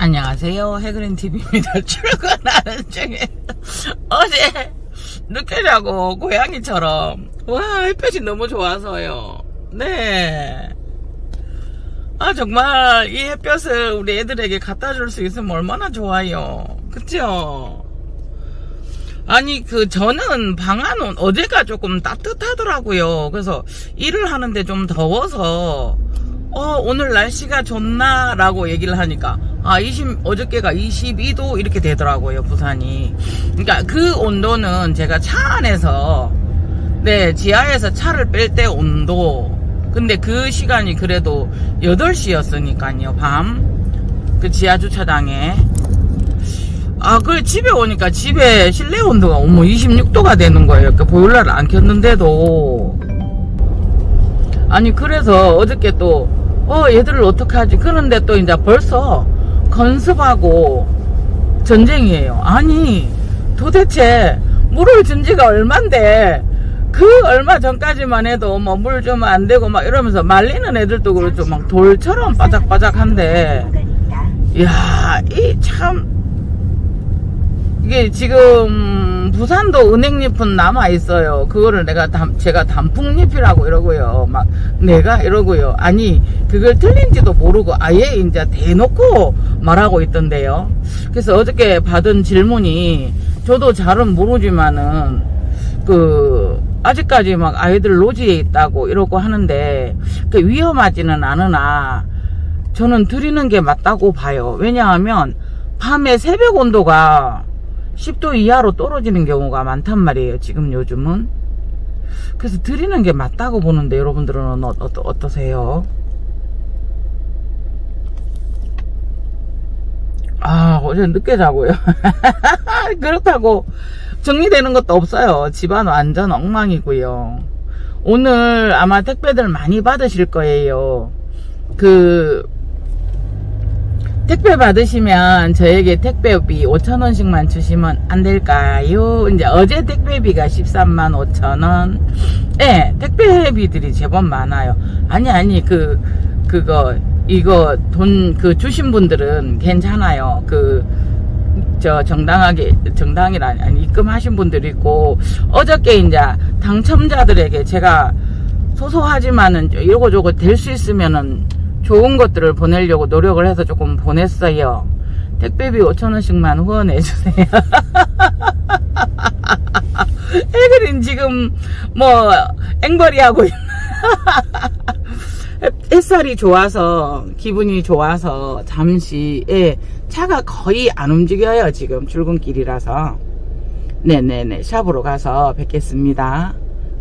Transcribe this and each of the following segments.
안녕하세요, 해그린TV입니다. 출근하는 중에 어제 늦게 자고 고양이처럼 와 햇볕이 너무 좋아서요. 네, 정말 이 햇볕을 우리 애들에게 갖다 줄 수 있으면 얼마나 좋아요, 그쵸? 아니 저는 방안은 어제가 조금 따뜻하더라고요. 그래서 일을 하는데 좀 더워서 오늘 날씨가 좋나 라고 얘기를 하니까 어저께가 22도 이렇게 되더라고요, 부산이. 그러니까 그 온도는 제가 차 안에서, 네, 지하에서 차를 뺄 때 온도. 근데 그 시간이 그래도 8시였으니까요, 그 지하 주차장에. 그래, 집에 오니까 집에 실내 온도가 26도가 되는 거예요. 그러니까 보일러를 안 켰는데도. 아니, 그래서 어저께 또, 얘들을 어떡하지? 그런데 또 이제 벌써 건습하고 전쟁이에요. 아니, 도대체 물을 준 지가 얼만데, 그 얼마 전까지만 해도 뭐 물 주면 안 되고 막 이러면서 말리는 애들도 그렇죠. 막 돌처럼 바삭바삭한데, 이야, 이게 지금 부산도 은행잎은 남아있어요. 그거를 제가 단풍잎이라고 이러고요. 막 내가 이러고요. 아니, 그걸 틀린지도 모르고 아예 이제 대놓고 말하고 있던데요. 그래서 어저께 받은 질문이, 저도 잘은 모르지만은 아직까지 막 아이들 노지에 있다고 이러고 하는데, 위험하지는 않으나 저는 드리는 게 맞다고 봐요. 왜냐하면 밤에 새벽 온도가 10도 이하로 떨어지는 경우가 많단 말이에요, 지금 요즘은. 그래서 드리는 게 맞다고 보는데, 여러분들은 어떠세요? 어제 늦게 자고요. 그렇다고 정리되는 것도 없어요. 집안 완전 엉망이고요. 오늘 아마 택배들 많이 받으실 거예요. 택배 받으시면 저에게 택배비 5,000원씩만 주시면 안 될까요? 이제 어제 택배비가 13만 5천원. 예, 택배비들이 제법 많아요. 아니, 이거 돈 주신 분들은 괜찮아요. 정당이라 입금하신 분들이 있고, 어저께 이제 당첨자들에게 제가 소소하지만은 이거저거 될 수 있으면은 좋은 것들을 보내려고 노력을 해서 조금 보냈어요. 택배비 5,000원씩만 후원해주세요. 애들은 지금 앵벌이하고 햇살이 좋아서, 기분이 좋아서 잠시, 차가 거의 안 움직여요, 지금 출근길이라서. 네네네, 샵으로 가서 뵙겠습니다.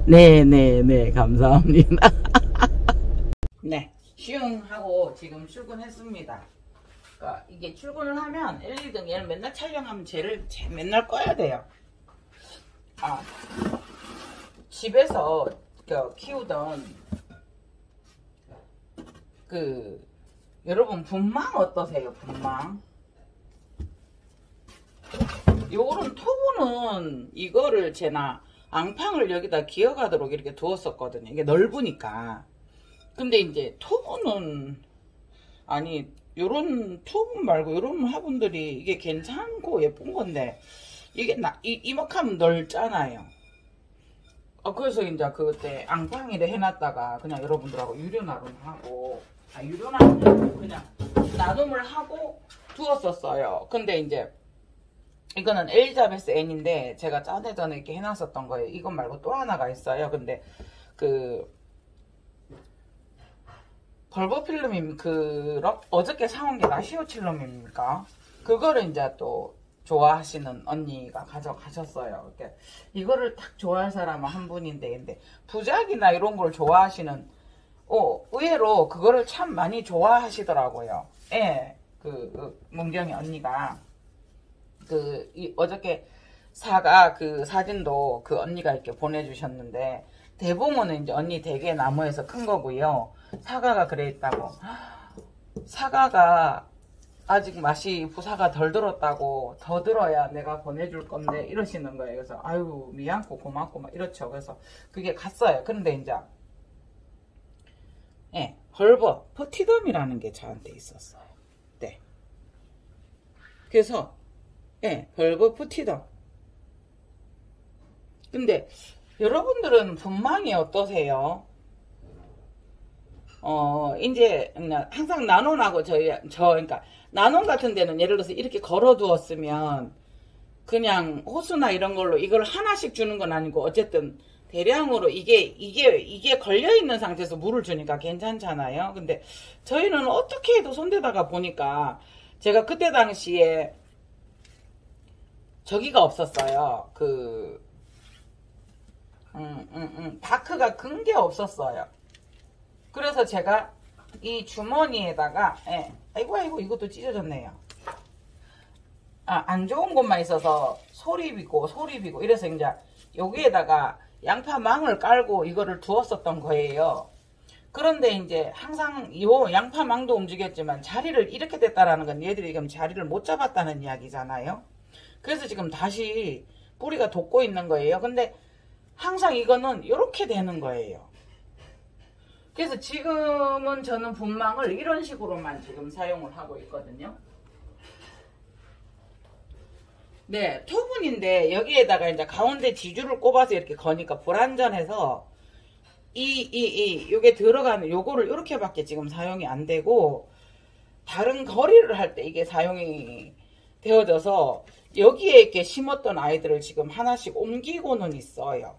네네네, 감사합니다. 네, 시흥하고 지금 출근했습니다. 그러니까 이게 출근을 하면 LED 얘를 맨날 촬영하면 쟤를 맨날 꺼야 돼요. 집에서 키우던 여러분 분망 어떠세요? 분망. 요거는 토부는 이거를 제가 앙팡을 여기다 기어가도록 이렇게 두었었거든요. 이게 넓으니까. 근데 이제 토부는, 요런 토부 말고 요런 화분들이 이게 괜찮고 예쁜 건데, 이게 이만큼 넓잖아요. 그래서 이제 그때 앙팡이를 해놨다가 그냥 여러분들하고 유료나눔하고, 유료나눔 그냥 나눔을 하고 두었었어요. 근데 이제 이거는 엘리자베스 N인데 제가 전에 이렇게 해놨었던 거예요. 이것 말고 또 하나가 있어요. 근데 벌버 필름임, 어저께 사온 게 라시오 칠룸입니까? 그거를 이제 또 좋아하시는 언니가 가져가셨어요. 이렇게 이거를 딱 좋아할 사람은 한 분인데, 근데 부작이나 이런 걸 좋아하시는, 의외로 그거를 참 많이 좋아하시더라고요. 예, 문경이 언니가 어저께 사과 사진도 언니가 이렇게 보내주셨는데, 대봉은 이제 언니 댁의 나무에서 큰 거고요. 사과가 그래 있다고. 사과가 아직 맛이 부사가 덜 들었다고, 더 들어야 내가 보내줄 건데 이러시는 거예요. 그래서 아유 미안고 고맙고 막 이렇죠. 그래서 그게 갔어요. 그런데 이제 벌버 퍼티덤이라는 게 저한테 있었어요. 네. 그래서 예, 벌브 푸티덤. 근데 여러분들은 분망이 어떠세요? 이제 항상 나논하고 그러니까 나논 같은 데는 예를 들어서 이렇게 걸어 두었으면 그냥 호수나 이런 걸로 이걸 하나씩 주는 건 아니고 어쨌든 대량으로 이게 걸려 있는 상태에서 물을 주니까 괜찮잖아요. 근데 저희는 어떻게 해도 손대다가 보니까 제가 그때 당시에 저기가 없었어요. 다크가 큰 게 없었어요. 그래서 제가 이 주머니에다가 예, 아이고 이것도 찢어졌네요. 안 좋은 곳만 있어서 소립이고 이래서 이제 여기에다가 양파망을 깔고 이거를 두었었던 거예요. 그런데 이제 항상 요 양파망도 움직였지만 자리를 이렇게 됐다라는 건 얘들이 지금 자리를 못 잡았다는 이야기잖아요. 그래서 지금 다시 뿌리가 돋고 있는 거예요. 근데 항상 이거는 이렇게 되는 거예요. 그래서 지금은 저는 분망을 이런 식으로만 지금 사용을 하고 있거든요. 네, 토분인데 여기에다가 이제 가운데 지주를 꼽아서 이렇게 거니까 불안전해서 요게 들어가는 요거를 이렇게밖에 지금 사용이 안 되고 다른 거리를 할 때 이게 사용이 되어져서 여기에 이렇게 심었던 아이들을 지금 하나씩 옮기고는 있어요.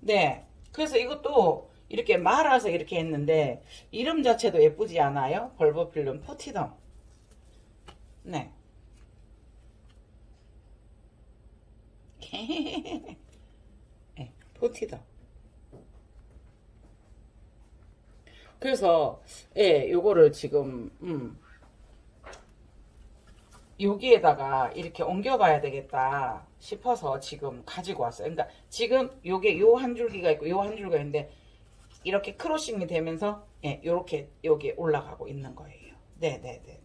네, 그래서 이것도 이렇게 말아서 이렇게 했는데 이름 자체도 예쁘지 않아요? 벌버필름 포티덤. 네. 네, 포티덤. 그래서 예, 요거를 지금 여기에다가 이렇게 옮겨봐야 되겠다 싶어서 지금 가지고 왔어요. 그러니까 지금 요게 요 한 줄기가 있고 요 한 줄기가 있는데 이렇게 크로싱이 되면서 예, 요렇게 여기 올라가고 있는 거예요. 네네네네.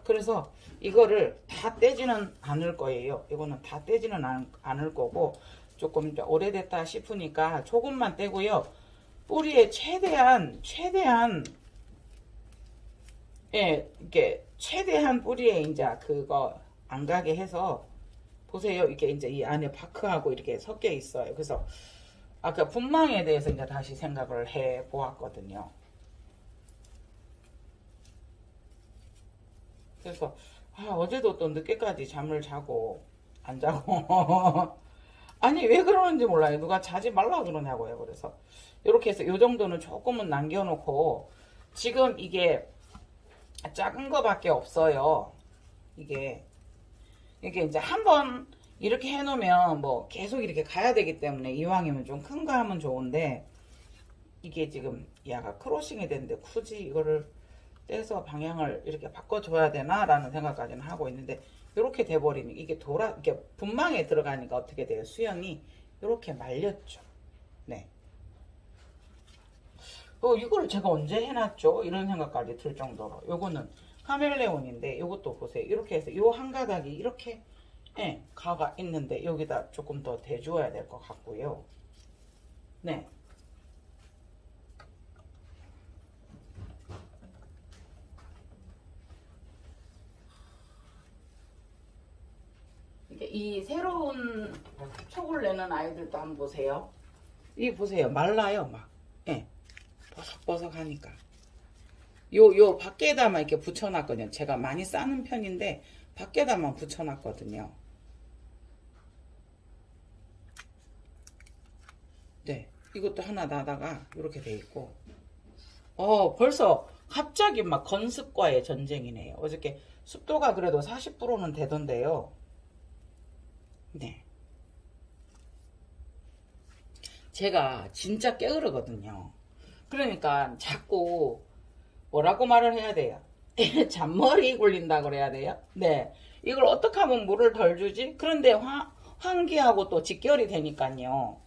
그래서 이거를 다 떼지는 않을 거예요. 이거는 다 떼지는 않을 거고 조금 오래됐다 싶으니까 조금만 떼고요. 뿌리에 최대한 예, 이게 최대한 뿌리에 이제 그거 안 가게 해서 보세요. 이게 이제 이 안에 바크하고 이렇게 섞여 있어요. 그래서 아까 분망에 대해서 이제 다시 생각을 해 보았거든요. 그래서 어제도 또 늦게까지 잠을 자고 안 자고 아니 왜 그러는지 몰라요. 누가 자지 말라 그러냐고요. 그래서 이렇게 해서 요 정도는 조금은 남겨놓고 지금 이게 작은 거밖에 없어요. 이게 이제 한번 이렇게 해놓으면 뭐 계속 이렇게 가야 되기 때문에 이왕이면 좀 큰 거 하면 좋은데 이게 지금 얘가 크로싱이 됐는데 굳이 이거를 떼서 방향을 이렇게 바꿔줘야 되나 라는 생각까지는 하고 있는데 이렇게 돼버리니 이게 이렇게 분망에 들어가니까 어떻게 돼요? 수영이 이렇게 말렸죠. 네. 이거를 제가 언제 해놨죠? 이런 생각까지 들 정도로. 요거는 카멜레온인데 요것도 보세요. 이렇게 해서 요 한 가닥이 이렇게 예, 가가 있는데 여기다 조금 더 대주어야 될 것 같고요. 네. 이 새로운 촉을 내는 아이들도 한번 보세요. 이 보세요. 말라요. 막. 예. 버석버석하니까. 요 밖에다만 이렇게 붙여놨거든요. 제가 많이 싸는 편인데 밖에다만 붙여놨거든요. 네. 이것도 하나 나다가 이렇게 돼 있고. 벌써 갑자기 막 건습과의 전쟁이네요. 어저께 습도가 그래도 40%는 되던데요. 네. 제가 진짜 게으르거든요. 그러니까 자꾸 뭐라고 말을 해야 돼요? 잔머리 굴린다 그래야 돼요? 네. 이걸 어떻게 하면 물을 덜 주지? 그런데 환기하고 또 직결이 되니까요.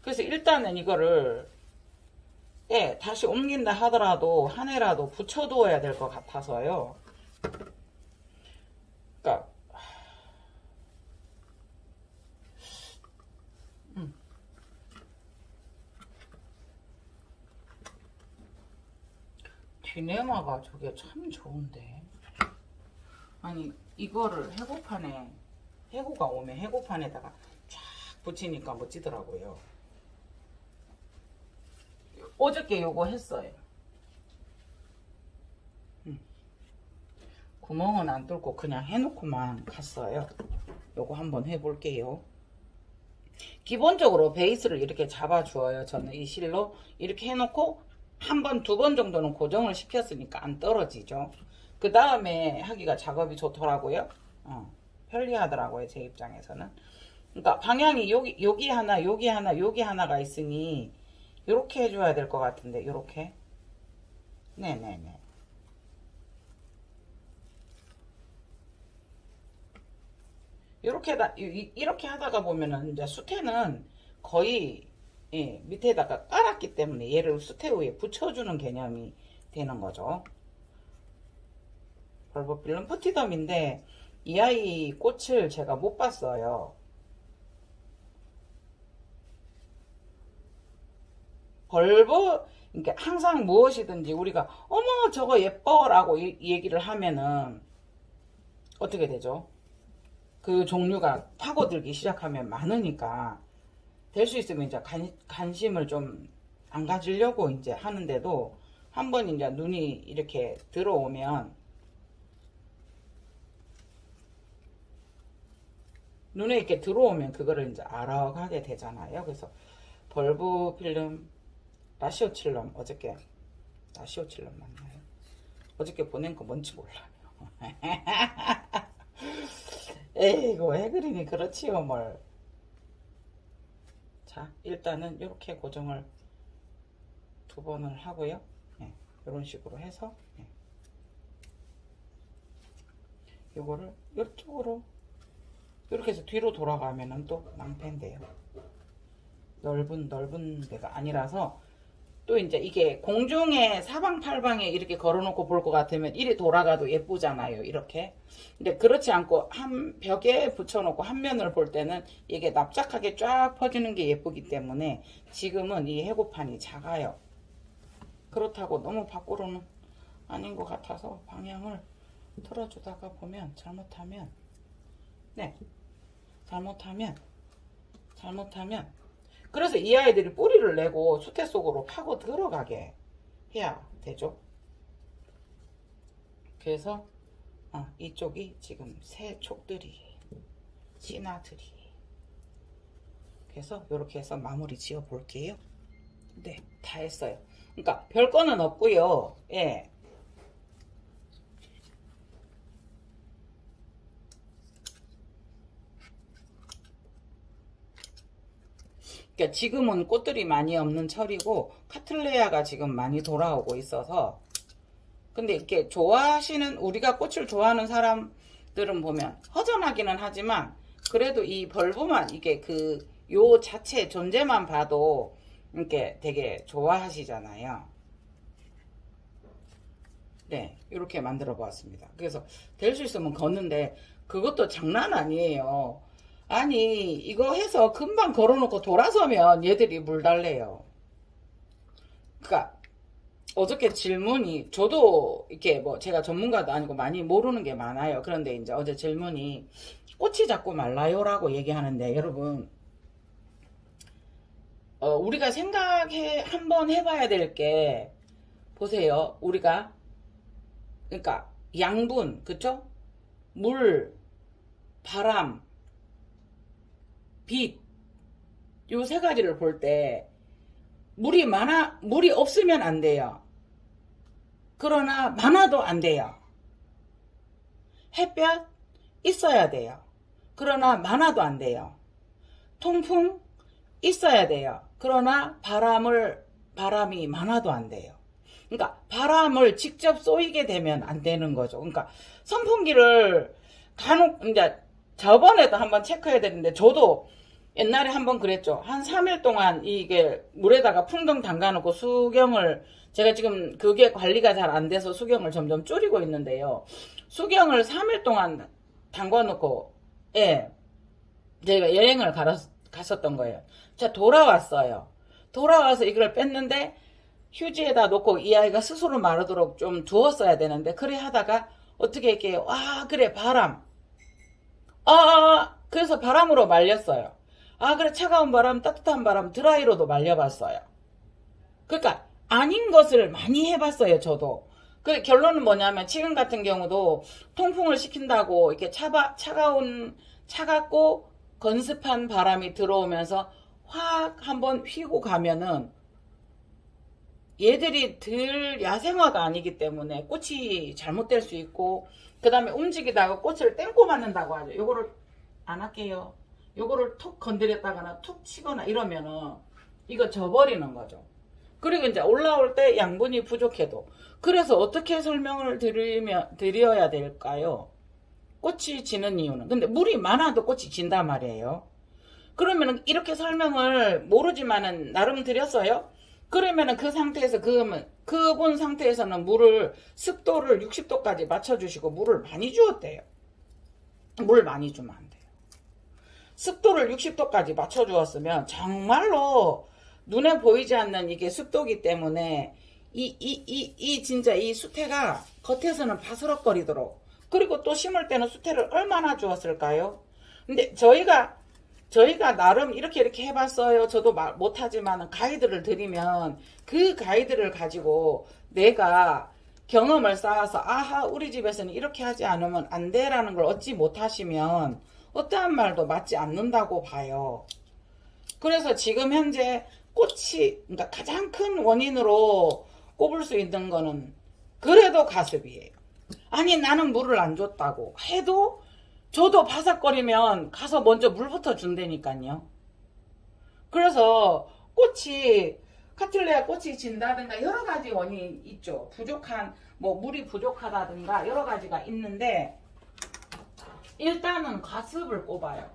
그래서 일단은 이거를 예, 다시 옮긴다 하더라도 한 해라도 붙여두어야 될 것 같아서요. 그러니까 디네마가 저게 참 좋은데 아니 이거를 해고판에 해고가 오면 해고판에다가 쫙 붙이니까 멋지더라고요. 어저께 요거 했어요. 구멍은 안 뚫고 그냥 해놓고만 갔어요. 요거 한번 해볼게요. 기본적으로 베이스를 이렇게 잡아주어요. 저는 이 실로 이렇게 해놓고 한 번, 두 번 정도는 고정을 시켰으니까 안 떨어지죠. 그 다음에 하기가 작업이 좋더라고요. 편리하더라고요. 제 입장에서는. 그러니까 방향이 여기 하나, 여기 하나, 여기 하나가 있으니 이렇게 해줘야 될 것 같은데 이렇게. 네네네. 이렇게 하다가 보면은 이제 수태는 거의 밑에다가 깔았기 때문에 얘를 수태 위에 붙여주는 개념이 되는 거죠. 벌브 필름 푸티덤인데 이 아이 꽃을 제가 못 봤어요. 벌브 그러니까 항상 무엇이든지 우리가 어머 저거 예뻐 라고 얘기를 하면은 어떻게 되죠? 그 종류가 파고들기 시작하면 많으니까 될 수 있으면 이제 관심을 좀 안 가지려고 이제 하는데도 한번 이제 눈이 이렇게 들어오면 눈에 이렇게 들어오면 그거를 이제 알아가게 되잖아요. 그래서 벌브 필름 라시오칠럼 어저께 라시오칠럼 맞나요? 어저께 보낸 거 뭔지 몰라요. 에이고 왜 그리니 그렇지요 뭘. 자 일단은 이렇게 고정을 두 번을 하고요. 이런 식으로 해서 이거를 이쪽으로 이렇게 해서 뒤로 돌아가면은 또 낭패인데요. 넓은 데가 아니라서 또 이제 이게 공중에 사방팔방에 이렇게 걸어놓고 볼 것 같으면 이리 돌아가도 예쁘잖아요. 이렇게. 근데 그렇지 않고 한 벽에 붙여놓고 한 면을 볼 때는 이게 납작하게 쫙 퍼지는 게 예쁘기 때문에 지금은 이 해고판이 작아요. 그렇다고 너무 밖으로는 아닌 것 같아서 방향을 틀어주다가 보면 잘못하면 그래서 이 아이들이 뿌리를 내고 수태 속으로 파고 들어가게 해야 되죠. 그래서 이쪽이 지금 새 촉들이 신화들이 그래서 이렇게 해서 마무리 지어 볼게요. 네, 다 했어요. 그러니까 별거는 없고요. 예. 그러니까 지금은 꽃들이 많이 없는 철이고 카틀레아가 지금 많이 돌아오고 있어서 근데 이렇게 좋아하시는 우리가 꽃을 좋아하는 사람들은 보면 허전하기는 하지만 그래도 이 벌브만 이게 요 자체 존재만 봐도 이렇게 되게 좋아하시잖아요. 네, 이렇게 만들어 보았습니다. 그래서 될 수 있으면 걷는데 그것도 장난 아니에요. 아니 이거 해서 금방 걸어놓고 돌아서면 얘들이 물 달래요. 그러니까 어저께 질문이 저도 이렇게 뭐 제가 전문가도 아니고 많이 모르는 게 많아요. 그런데 이제 어제 질문이 꽃이 자꾸 말라요 라고 얘기하는데 여러분 우리가 한번 해봐야 될 게 보세요. 우리가 그러니까 양분 그쵸? 물, 바람, 빛 요 세 가지를 볼 때 물이 없으면 안 돼요. 그러나 많아도 안 돼요. 햇볕 있어야 돼요. 그러나 많아도 안 돼요. 통풍 있어야 돼요. 그러나 바람이 많아도 안 돼요. 그러니까 바람을 직접 쏘이게 되면 안 되는 거죠. 그러니까 선풍기를 간혹 이제 저번에도 한번 체크해야 되는데 저도 옛날에 한번 그랬죠. 한 3일 동안 이게 물에다가 풍덩 담가 놓고 수경을 제가 지금 그게 관리가 잘 안 돼서 수경을 점점 줄이고 있는데요. 수경을 3일 동안 담가 놓고 제가 여행을 갔었던 거예요. 자 돌아왔어요. 돌아와서 이걸 뺐는데 휴지에다 놓고 이 아이가 스스로 마르도록 좀 두었어야 되는데 그래 하다가 어떻게 이렇게 와 그래 바람 그래서 바람으로 말렸어요. 그래 차가운 바람 따뜻한 바람 드라이로도 말려봤어요. 그러니까 아닌 것을 많이 해봤어요. 저도. 그 결론은 뭐냐면 지금 같은 경우도 통풍을 시킨다고 이렇게 차갑고 건습한 바람이 들어오면서 확 한번 휘고 가면은 얘들이 덜 야생화가 아니기 때문에 꽃이 잘못될 수 있고, 그 다음에 움직이다가 꽃을 땡고 맞는다고 하죠. 요거를 안 할게요. 요거를 툭 건드렸다거나 툭 치거나 이러면은 이거 져버리는 거죠. 그리고 이제 올라올 때 양분이 부족해도. 그래서 어떻게 설명을 드려야 될까요? 꽃이 지는 이유는. 근데 물이 많아도 꽃이 진단 말이에요. 그러면은 이렇게 설명을 모르지만은 나름 드렸어요. 그러면은 그 상태에서 그분 상태에서는 물을 습도를 60도까지 맞춰주시고 물을 많이 주었대요. 물 많이 주면 안 돼요. 습도를 60도까지 맞춰주었으면 정말로 눈에 보이지 않는 이게 습도기 때문에 진짜 이 수태가 겉에서는 바스럭거리도록, 그리고 또 심을 때는 수태를 얼마나 주었을까요? 근데 저희가 나름 이렇게 해봤어요. 저도 못하지만 가이드를 드리면 그 가이드를 가지고 내가 경험을 쌓아서 우리 집에서는 이렇게 하지 않으면 안 돼라는 걸 얻지 못하시면 어떠한 말도 맞지 않는다고 봐요. 그래서 지금 현재 꽃이, 그러니까 가장 큰 원인으로 꼽을 수 있는 거는 그래도 가습이에요. 아니 나는 물을 안 줬다고 해도 저도 바삭거리면 가서 먼저 물부터 준다니까요. 그래서 카틀레아 꽃이 진다든가 여러 가지 원인이 있죠. 물이 부족하다든가 여러 가지가 있는데, 일단은 가습을 꼽아요.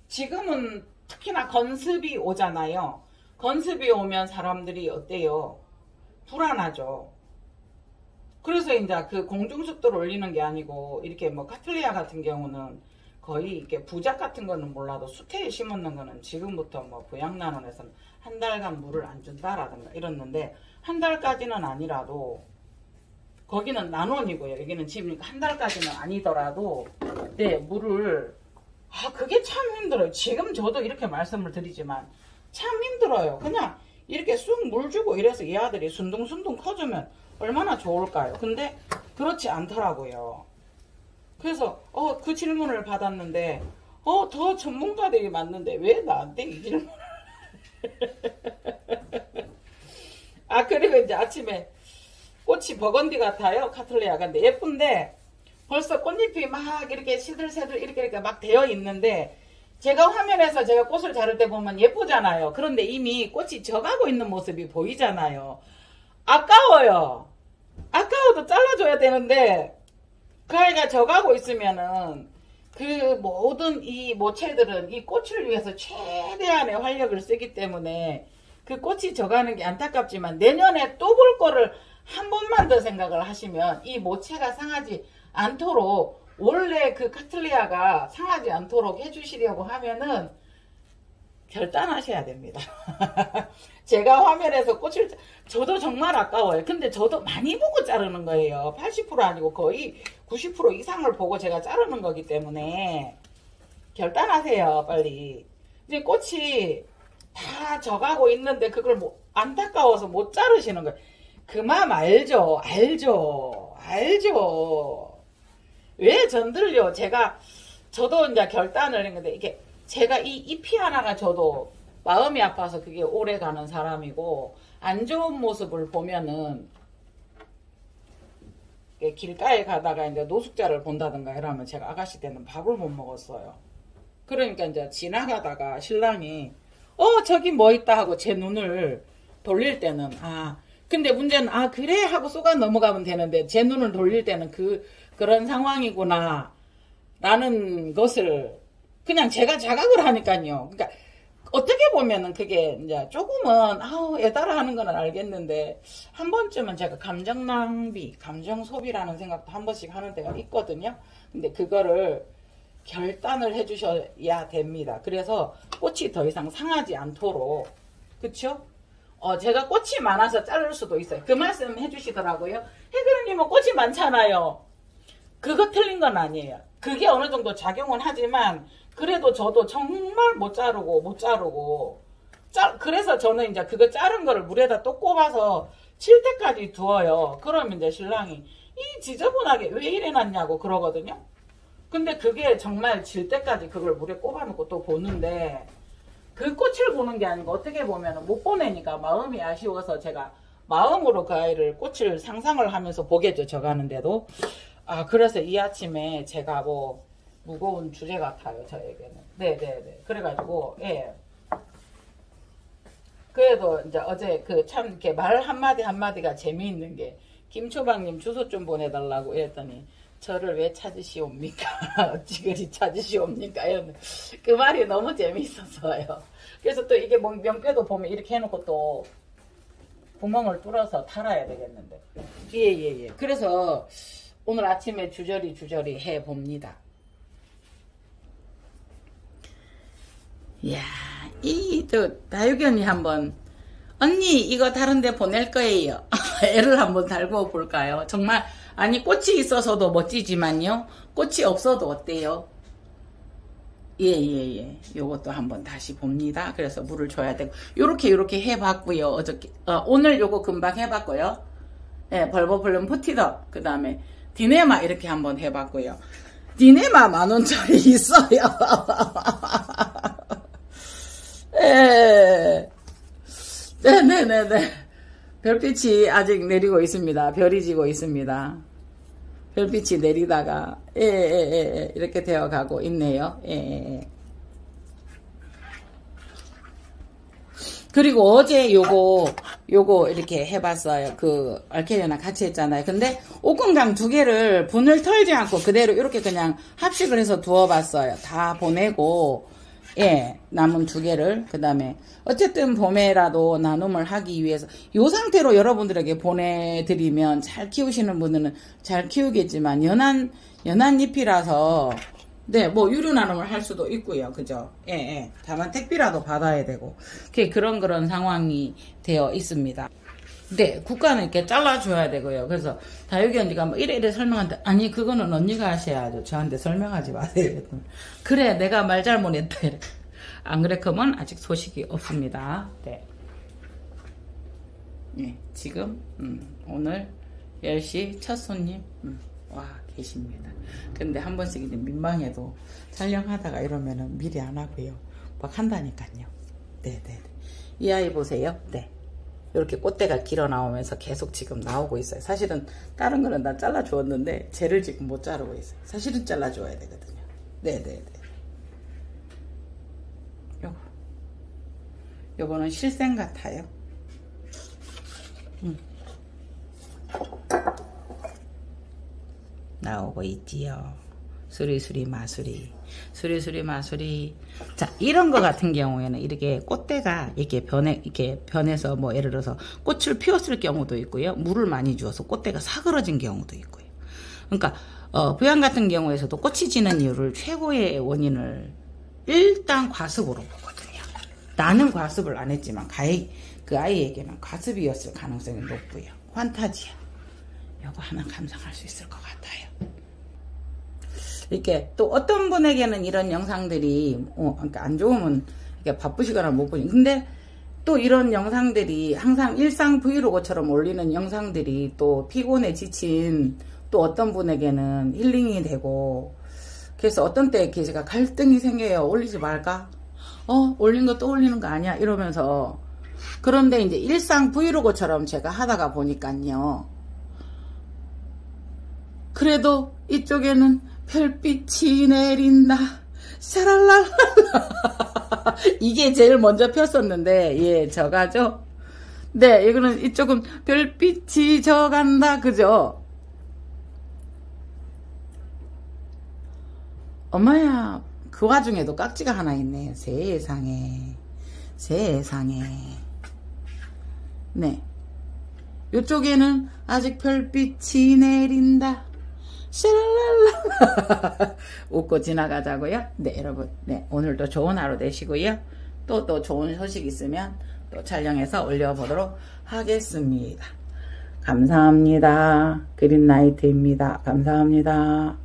지금은 특히나 건습이 오잖아요. 건습이 오면 사람들이 어때요? 불안하죠. 그래서 이제 그 공중습도를 올리는 게 아니고, 이렇게 카틀레아 같은 경우는 거의 이렇게 부작 같은 거는 몰라도 수태에 심었는 거는 지금부터 부양난원에서는 한 달간 물을 안 준다라든가 이랬는데, 한 달까지는 아니라도, 거기는 난원이고요. 여기는 지금 한 달까지는 아니더라도, 네, 물을, 그게 참 힘들어요. 지금 저도 이렇게 말씀을 드리지만, 참 힘들어요. 그냥 이렇게 쑥 물 주고 이래서 이 아들이 순둥순둥 커주면 얼마나 좋을까요? 근데 그렇지 않더라고요. 그래서 그 질문을 받았는데 더 전문가들이 맞는데 왜 나한테 이 질문을 그리고 이제 아침에 꽃이 버건디 같아요. 카틀레아가. 근데 예쁜데 벌써 꽃잎이 막 이렇게 시들시들 이렇게 막 되어 있는데, 제가 화면에서 제가 꽃을 자를 때 보면 예쁘잖아요. 그런데 이미 꽃이 져가고 있는 모습이 보이잖아요. 아까워요. 아까워도 잘라줘야 되는데, 그 아이가 져가고 있으면은 그 모든 이 모체들은 이 꽃을 위해서 최대한의 활력을 쓰기 때문에 그 꽃이 져가는 게 안타깝지만, 내년에 또 볼 거를 한 번만 더 생각을 하시면 이 모체가 상하지 않도록, 원래 그 카틀레아가 상하지 않도록 해주시려고 하면은 결단하셔야 됩니다. 제가 화면에서 저도 정말 아까워요. 근데 저도 많이 보고 자르는 거예요. 80% 아니고 거의 90% 이상을 보고 제가 자르는 거기 때문에 결단하세요, 빨리. 이제 꽃이 다 져가고 있는데 그걸 안타까워서 못 자르시는 거예요. 그 마음 알죠? 왜 전들요? 저도 이제 결단을 했는데, 이게 제가 이 잎이 하나가 저도 마음이 아파서 그게 오래 가는 사람이고, 안 좋은 모습을 보면은 길가에 가다가 이제 노숙자를 본다든가 이러면 제가 아가씨 때는 밥을 못 먹었어요. 그러니까 이제 지나가다가 신랑이 저기 뭐 있다 하고 제 눈을 돌릴 때는 근데 문제는 그래 하고 쏘가 넘어가면 되는데, 제 눈을 돌릴 때는 그런 상황이구나 라는 것을 그냥 제가 자각을 하니까요. 그러니까 어떻게 보면은 그게 이제 조금은 애달아 하는 건 알겠는데, 한 번쯤은 제가 감정 낭비, 감정 소비라는 생각도 한 번씩 하는 때가 있거든요. 근데 그거를 결단을 해주셔야 됩니다. 그래서 꽃이 더 이상 상하지 않도록, 그쵸? 제가 꽃이 많아서 자를 수도 있어요. 그 말씀 해주시더라고요. 혜그르님은 꽃이 많잖아요. 그거 틀린 건 아니에요. 그게 어느 정도 작용은 하지만 그래도 저도 정말 못 자르고 그래서 저는 이제 그거 자른 거를 물에다 또 꼽아서 칠 때까지 두어요. 그러면 이제 신랑이 이 지저분하게 왜 이래놨냐고 그러거든요. 근데 그게 정말 질 때까지 그걸 물에 꼽아놓고 또 보는데 그 꽃을 보는 게 아니고 어떻게 보면 못 보내니까 마음이 아쉬워서 제가 마음으로 그 아이를 꽃을 상상을 하면서 보겠죠. 저 가는데도. 아, 그래서 이 아침에 제가 뭐 무거운 주제 같아요. 저에게는. 네네네. 그래가지고 예. 그래도 이제 어제 그 참 이렇게 말 한마디 한마디가 재미있는 게 김초방님 주소 좀 보내달라고 이랬더니 저를 왜 찾으시옵니까? 어찌 그리 찾으시옵니까? 그 말이 너무 재미있었어요. 그래서 또 이게 명패도 보면 이렇게 해놓고 또 구멍을 뚫어서 달아야 되겠는데. 예. 그래서 오늘 아침에 주저리 해봅니다. 이야, 다육이 언니 한번, 언니, 이거 다른데 보낼 거예요. 애를 한번 달고 볼까요? 정말, 아니, 꽃이 있어서도 멋지지만요. 꽃이 없어도 어때요? 예. 요것도 한번 다시 봅니다. 그래서 물을 줘야 되고, 요렇게 해봤고요. 어저께, 오늘 요거 금방 해봤고요. 예, 벌버플럼 포티더, 그 다음에 디네마 이렇게 한번 해봤고요. 디네마 10,000원짜리 있어요. 예. 네네네네. 별빛이 아직 내리고 있습니다. 별이 지고 있습니다. 별빛이 내리다가, 예. 이렇게 되어 가고 있네요. 예. 그리고 어제 요거 이렇게 해봤어요. 그, 알케리아나 같이 했잖아요. 근데 옥금강 2개를 분을 털지 않고 그대로 이렇게 그냥 합식을 해서 두어봤어요. 다 보내고, 예, 남은 2개를, 그 다음에, 어쨌든 봄에라도 나눔을 하기 위해서, 요 상태로 여러분들에게 보내드리면 잘 키우시는 분들은 잘 키우겠지만, 연한 잎이라서, 네, 뭐, 유료 나눔을 할 수도 있고요. 그죠? 예. 다만 택비라도 받아야 되고, 그런 상황이 되어 있습니다. 네, 국가는 이렇게 잘라줘야 되고요. 그래서 다육이 언니가 뭐 이래 설명한데, 아니 그거는 언니가 하셔야죠. 저한테 설명하지 마세요. 그래, 내가 말 잘못했다. 안 그래? 그러면 아직 소식이 없습니다. 네. 네, 지금 오늘 10시 첫 손님 와 계십니다. 근데 한 번씩 이제 민망해도 촬영하다가 이러면은 미리 안 하고요. 막 한다니까요. 네네. 이 아이 보세요. 네. 이렇게 꽃대가 길어 나오면서 계속 지금 나오고 있어요. 사실은 다른 거는 다 잘라 주었는데 쟤를 지금 못 자르고 있어요. 사실은 잘라 줘야 되거든요. 네네네. 요거는 실생 같아요. 나오고 있지요. 수리수리 마수리. 자, 이런 거 같은 경우에는 이렇게 꽃대가 이렇게 변해서 뭐 예를 들어서 꽃을 피웠을 경우도 있고요. 물을 많이 주어서 꽃대가 사그러진 경우도 있고요. 그러니까 부양 같은 경우에서도 꽃이 지는 이유를 최고의 원인을 일단 과습으로 보거든요. 나는 과습을 안 했지만 그 아이에게만 과습이었을 가능성이 높고요. 환타지아. 요거 하나 감상할 수 있을 것 같아요. 이렇게 또 어떤 분에게는 이런 영상들이 그러니까 안 좋으면 이렇게 바쁘시거나 못 보니 근데 또 이런 영상들이 항상 일상 브이로그처럼 올리는 영상들이 또 피곤해 지친 또 어떤 분에게는 힐링이 되고 그래서 어떤 때 이렇게 제가 갈등이 생겨요. 올리지 말까? 올린 거 또 올리는 거 아니야? 이러면서 그런데 이제 일상 브이로그처럼 제가 하다가 보니까요. 그래도 이쪽에는 별빛이 내린다. 샤랄랄라. 이게 제일 먼저 폈었는데, 예, 저가죠? 네, 이거는 이쪽은 별빛이 져간다. 그죠? 엄마야, 그 와중에도 깍지가 하나 있네요. 세상에. 네. 이쪽에는 아직 별빛이 내린다. 샤랄랄라. 웃고 지나가자고요. 네, 여러분. 네, 오늘도 좋은 하루 되시고요. 또 좋은 소식 있으면 또 촬영해서 올려보도록 하겠습니다. 감사합니다. 그린라이트입니다. 감사합니다.